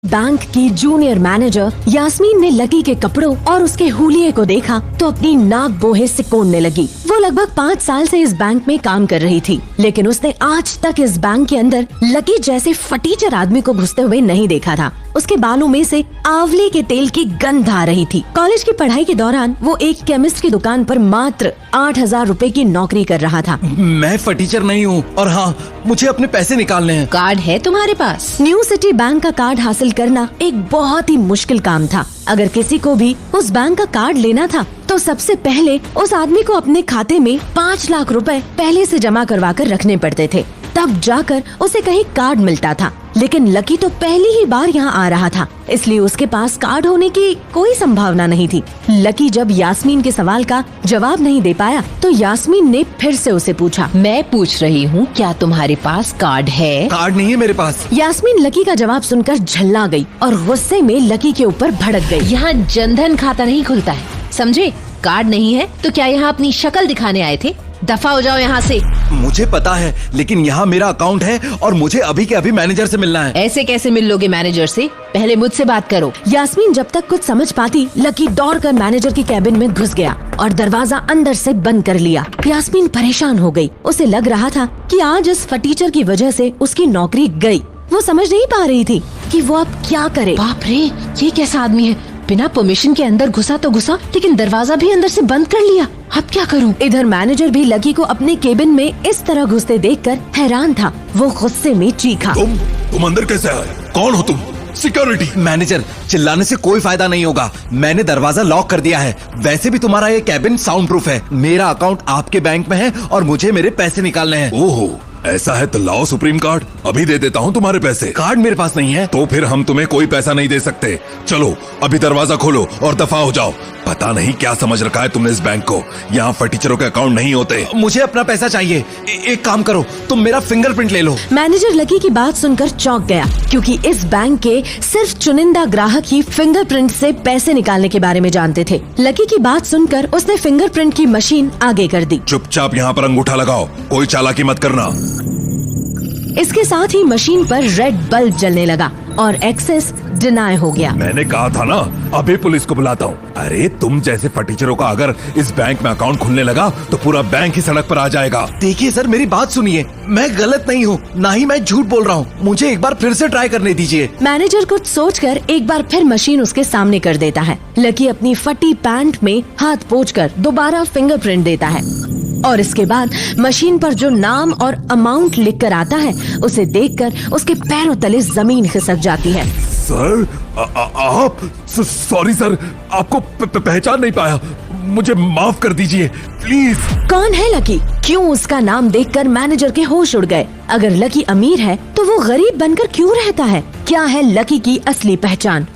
Bank की junior manager Yasmin ने lucky के कपड़ों और उसके हुलिये को देखा तो अपनी नाक बोहे सिकोड़ने लगी। वो लगभग 5 साल से इस बैंक में काम कर रही थी, लेकिन उसने आज तक इस बैंक के अंदर लकी जैसे फटीचर आदमी को घुसते हुए नहीं देखा था। उसके बालों में से आंवले के तेल की गंध आ रही थी। कॉलेज की पढ़ाई के दौरान वो एक केमिस्ट की दुकान पर मात्र 8,000 रुपए की नौकरी कर रहा था। मैं फटीचर नहीं हूँ और हाँ, मुझे अपने पैसे निकालने हैं। कार्ड है तुम्हारे पास? न्यू सिटी बैंक का कार्ड हासिल करना एक बहुत ही मुश्किल काम था। अगर किसी को भी उस बैंक का कार्ड लेना था तो सबसे पहले उस आदमी को अपने खाते में 5 लाख रुपए पहले से जमा करवा कर रखने पड़ते थे, तब जाकर उसे कहीं कार्ड मिलता था। लेकिन लकी तो पहली ही बार यहाँ आ रहा था, इसलिए उसके पास कार्ड होने की कोई संभावना नहीं थी। लकी जब यास्मीन के सवाल का जवाब नहीं दे पाया तो यास्मीन ने फिर से उसे पूछा, मैं पूछ रही हूँ क्या तुम्हारे पास कार्ड है? कार्ड नहीं है मेरे पास। यास्मीन लकी का जवाब सुनकर झल्ला गई और गुस्से में लकी के ऊपर भड़क गई। यहाँ जनधन खाता नहीं खुलता है, समझे? कार्ड नहीं है तो क्या यहाँ अपनी शक्ल दिखाने आए थे? दफा हो जाओ यहाँ से। मुझे पता है, लेकिन यहाँ मेरा अकाउंट है और मुझे अभी के अभी मैनेजर से मिलना है। ऐसे कैसे मिल लोगे मैनेजर से? पहले मुझसे बात करो। यास्मीन जब तक कुछ समझ पाती, लकी दौड़कर मैनेजर की कैबिन में घुस गया और दरवाजा अंदर से बंद कर लिया। यास्मीन परेशान हो गई। उसे लग रहा था कि आज इस फटीचर की वजह से उसकी नौकरी गई। वो समझ नहीं पा रही थी कि वो अब क्या करे। बाप रे, ये कैसा आदमी है? बिना परमिशन के अंदर घुसा तो घुसा, लेकिन दरवाजा भी अंदर से बंद कर लिया। अब क्या करूं? इधर मैनेजर भी लकी को अपने केबिन में इस तरह घुसते देखकर हैरान था। वो गुस्से में चीखा, तुम अंदर कैसे आए? कौन हो तुम? सिक्योरिटी। मैनेजर, चिल्लाने से कोई फायदा नहीं होगा। मैंने दरवाजा लॉक कर दिया है। वैसे भी तुम्हारा ये कैबिन साउंड प्रूफ है। मेरा अकाउंट आपके बैंक में है और मुझे मेरे पैसे निकालने हैं। ओहो, ऐसा है तो लाओ सुप्रीम कार्ड, अभी दे देता हूँ तुम्हारे पैसे। कार्ड मेरे पास नहीं है। तो फिर हम तुम्हें कोई पैसा नहीं दे सकते। चलो अभी दरवाजा खोलो और दफा हो जाओ। पता नहीं क्या समझ रखा है तुमने इस बैंक को। यहाँ फटीचरों के अकाउंट नहीं होते। मुझे अपना पैसा चाहिए। एक काम करो, तुम मेरा फिंगरप्रिंट ले लो। मैनेजर लकी की बात सुनकर चौंक गया, क्योंकि इस बैंक के सिर्फ चुनिंदा ग्राहक ही फिंगरप्रिंट से पैसे निकालने के बारे में जानते थे। लकी की बात सुनकर उसने फिंगरप्रिंट की मशीन आगे कर दी। चुपचाप यहाँ पर अंगूठा लगाओ, कोई चालाकी मत करना। इसके साथ ही मशीन पर रेड बल्ब जलने लगा और एक्सेस डिनाई हो गया। मैंने कहा था ना, अभी पुलिस को बुलाता हूँ। अरे तुम जैसे फटीचरों का अगर इस बैंक में अकाउंट खुलने लगा तो पूरा बैंक ही सड़क पर आ जाएगा। देखिए सर, मेरी बात सुनिए। मैं गलत नहीं हूँ, ना ही मैं झूठ बोल रहा हूँ। मुझे एक बार फिर से ट्राई करने दीजिए। मैनेजर कुछ सोचकर एक बार फिर मशीन उसके सामने कर देता है। लकी अपनी फटी पैंट में हाथ पोंछकर दोबारा फिंगरप्रिंट देता है और इसके बाद मशीन पर जो नाम और अमाउंट लिखकर आता है उसे देखकर उसके पैरों तले जमीन खिसक जाती है। सर, आप सॉरी सर, आपको पहचान नहीं पाया, मुझे माफ कर दीजिए प्लीज। कौन है लकी? क्यों उसका नाम देखकर मैनेजर के होश उड़ गए? अगर लकी अमीर है तो वो गरीब बनकर क्यों रहता है? क्या है लकी की असली पहचान?